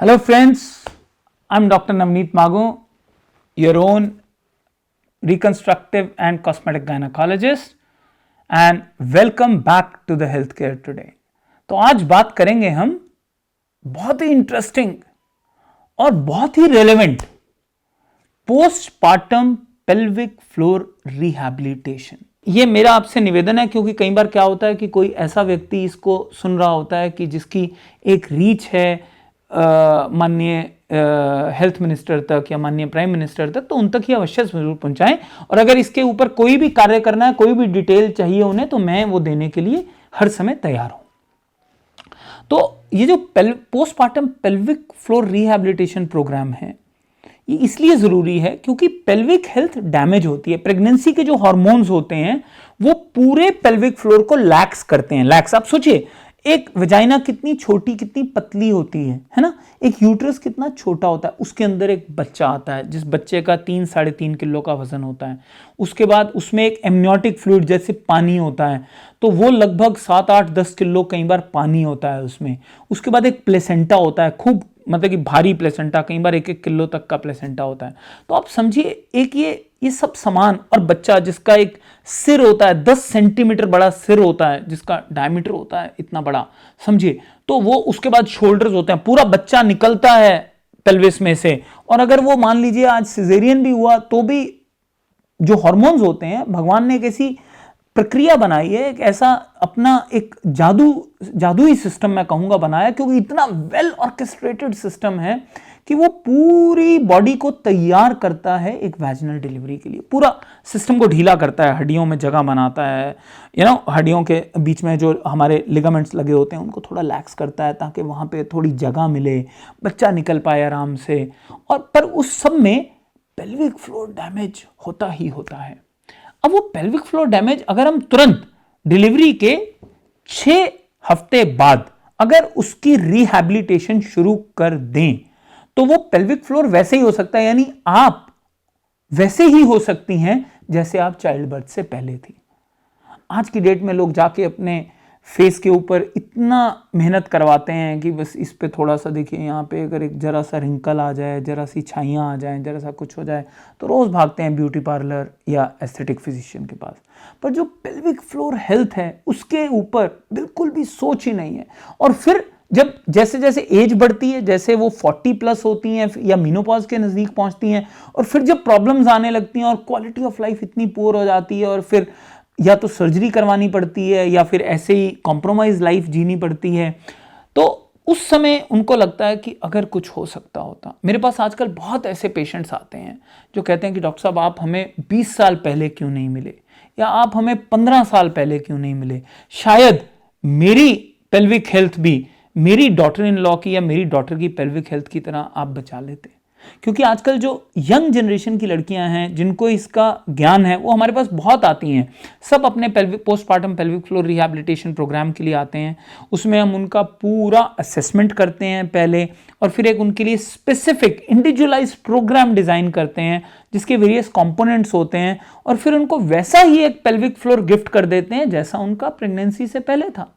Hello friends, I'm Dr. Navneet Magu, your own reconstructive and cosmetic gynecologist and welcome back to the healthcare today. तो आज बात करेंगे हम बहुत ही interesting और बहुत ही relevant postpartum pelvic floor rehabilitation. ये मेरा आपसे निवेदन है क्योंकि कई बार क्या होता है कि कोई ऐसा व्यक्ति इसको सुन रहा होता है कि जिसकी एक रीच है माननीय हेल्थ मिनिस्टर तक या माननीय प्राइम मिनिस्टर तक, तो उन तक ही अवश्य जरूर पहुंचाएं। और अगर इसके ऊपर कोई भी कार्य करना है, कोई भी डिटेल चाहिए उन्हें, तो मैं वो देने के लिए हर समय तैयार हूं। तो ये जो postpartum pelvic floor rehabilitation programme है, ये इसलिए जरूरी है क्योंकि पेल्विक हेल्थ डैमेज होती है। प्रेगनेंसी के जो हार्मोन्स होते हैं वो पूरे पेल्विक फ्लोर को लैक्स करते हैं। लैक्स, आप सोचिए एक वजाइना कितनी छोटी, कितनी पतली होती है ना। एक यूट्रस कितना छोटा होता है, उसके अंदर एक बच्चा आता है जिस बच्चे का 3-3.5 किलो का वजन होता है। उसके बाद उसमें एक एमनियोटिक फ्लूइड जैसे पानी होता है, तो वो लगभग 7-8-10 किलो कई बार पानी होता है उसमें। उसके बाद एक प्लेसेंटा होता है, खूब मतलब कि भारी प्लेसेंटा, कई बार 1-1 किलो तक का प्लेसेंटा होता है। तो आप समझिए एक ये सब सामान, और बच्चा जिसका एक सिर होता है 10 सेंटीमीटर बड़ा सिर होता है, जिसका डायमीटर होता है इतना बड़ा, समझिए। तो वो उसके बाद शोल्डर्स होते हैं, पूरा बच्चा निकलता है पेल्विस में से। और अगर वो मान लीजिए आज सिजेरियन भी हुआ तो भी जो हार्मोन्स होते हैं, भगवान ने एक ऐसी प्रक्रिया बनाई है, एक ऐसा अपना एक जादुई सिस्टम मैं कहूंगा बनाया, क्योंकि इतना वेल ऑर्केस्ट्रेटेड सिस्टम है कि वो पूरी बॉडी को तैयार करता है एक वैजिनल डिलीवरी के लिए। पूरा सिस्टम को ढीला करता है, हड्डियों में जगह बनाता है, हड्डियों के बीच में जो हमारे लिगामेंट्स लगे होते हैं उनको थोड़ा लैक्स करता है ताकि वहां पे थोड़ी जगह मिले, बच्चा निकल पाए आराम से। और पर उस सब में पेल्विक फ्लोर डैमेज होता ही होता है। अब वो पेल्विक फ्लोर डैमेज अगर हम तुरंत डिलीवरी के 6 हफ्ते बाद अगर उसकी रिहैबिलिटेशन शुरू कर दें तो वो पेल्विक फ्लोर वैसे ही हो सकता है, यानी आप वैसे ही हो सकती हैं जैसे आप चाइल्ड बर्थ से पहले थी। आज की डेट में लोग जाके अपने फेस के ऊपर इतना मेहनत करवाते हैं कि बस इस पे थोड़ा सा देखिए, यहाँ पे अगर एक जरा सा रिंकल आ जाए, जरा सी छाइयाँ आ जाए, जरा सा कुछ हो जाए, तो रोज भागते हैं ब्यूटी पार्लर या एस्थेटिक फिजिशियन के पास। पर जो पेल्विक फ्लोर हेल्थ है उसके ऊपर बिल्कुल भी सोच ही नहीं है। और फिर जब जैसे जैसे एज बढ़ती है, जैसे वो 40+ होती हैं या मीनोपॉज के नज़दीक पहुंचती हैं, और फिर जब प्रॉब्लम्स आने लगती हैं और क्वालिटी ऑफ लाइफ इतनी पुअर हो जाती है, और फिर या तो सर्जरी करवानी पड़ती है या फिर ऐसे ही कॉम्प्रोमाइज लाइफ जीनी पड़ती है, तो उस समय उनको लगता है कि अगर कुछ हो सकता होता। मेरे पास आजकल बहुत ऐसे पेशेंट्स आते हैं जो कहते हैं कि डॉक्टर साहब आप हमें 20 साल पहले क्यों नहीं मिले, या आप हमें 15 साल पहले क्यों नहीं मिले। शायद मेरी पेल्विक हेल्थ भी मेरी डॉटर इन लॉ की या मेरी डॉटर की पेल्विक हेल्थ की तरह आप बचा लेते। क्योंकि आजकल जो यंग जनरेशन की लड़कियां हैं जिनको इसका ज्ञान है, वो हमारे पास बहुत आती हैं। सब अपने postpartum pelvic floor rehabilitation programme के लिए आते हैं। उसमें हम उनका पूरा असेसमेंट करते हैं पहले, और फिर एक उनके लिए स्पेसिफिक इंडिविजुअलाइज्ड प्रोग्राम डिजाइन करते हैं जिसके वेरियस कंपोनेंट्स होते हैं, और फिर उनको वैसा ही एक पेल्विक फ्लोर गिफ्ट कर देते हैं जैसा उनका प्रेगनेंसी से पहले था।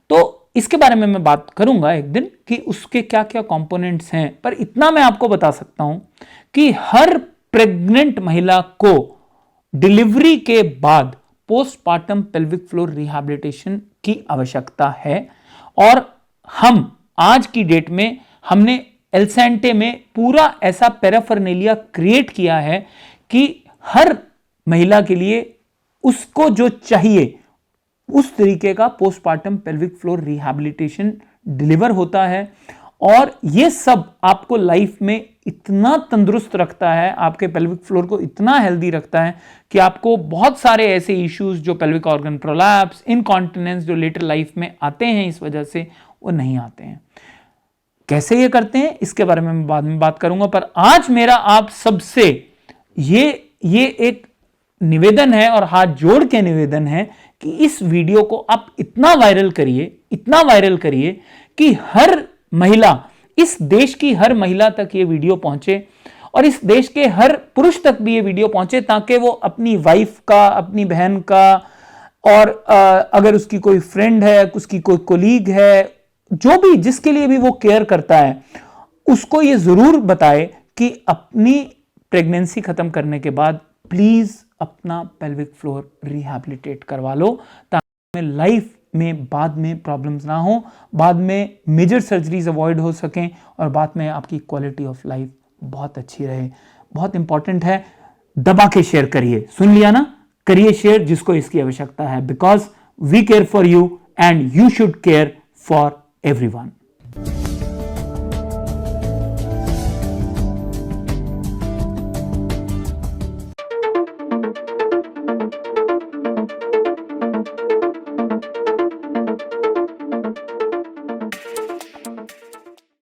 तो इसके बारे में मैं बात करूंगा एक दिन कि उसके क्या क्या कंपोनेंट्स हैं। पर इतना मैं आपको बता सकता हूं कि हर प्रेग्नेंट महिला को डिलीवरी के बाद पोस्टपार्टम पेल्विक फ्लोर रिहैबिलिटेशन की आवश्यकता है। और हम आज की डेट में हमने एल्सेंटे में पूरा ऐसा पैराफर्नेलिया क्रिएट किया है कि हर महिला के लिए उसको जो चाहिए उस तरीके का postpartum pelvic floor rehabilitation deliver होता है। और ये सब आपको लाइफ में इतना तंदुरुस्त रखता है, आपके पेल्विक फ्लोर को इतना हेल्दी रखता है कि आपको बहुत सारे ऐसे इश्यूज जो पेल्विक ऑर्गन प्रोलैप्स, इनकॉन्टिनेंस जो लेटर लाइफ में आते हैं इस वजह से, वो नहीं आते हैं। कैसे ये करते हैं इसके बारे में मैं बाद में बात करूंगा। पर आज मेरा आप सबसे ये एक निवेदन है और हाथ जोड़ के निवेदन है कि इस वीडियो को आप इतना वायरल करिए कि हर महिला, इस देश की हर महिला तक ये वीडियो पहुंचे, और इस देश के हर पुरुष तक भी ये वीडियो पहुंचे, ताकि वो अपनी वाइफ का, अपनी बहन का, और अगर उसकी कोई फ्रेंड है, उसकी कोई कोलीग है, जो भी जिसके लिए भी वो केयर करता है, उसको ये जरूर बताए कि अपनी प्रेगनेंसी खत्म करने के बाद प्लीज अपना पेल्विक फ्लोर रिहैबिलिटेट करवा लो, ताकि लाइफ में बाद में प्रॉब्लम्स ना हो, बाद में मेजर सर्जरीज अवॉइड हो सकें और बाद में आपकी क्वालिटी ऑफ लाइफ बहुत अच्छी रहे। बहुत इंपॉर्टेंट है, दबा के शेयर करिए। सुन लिया ना, करिए शेयर जिसको इसकी आवश्यकता है, because we care for you and you should care for everyone.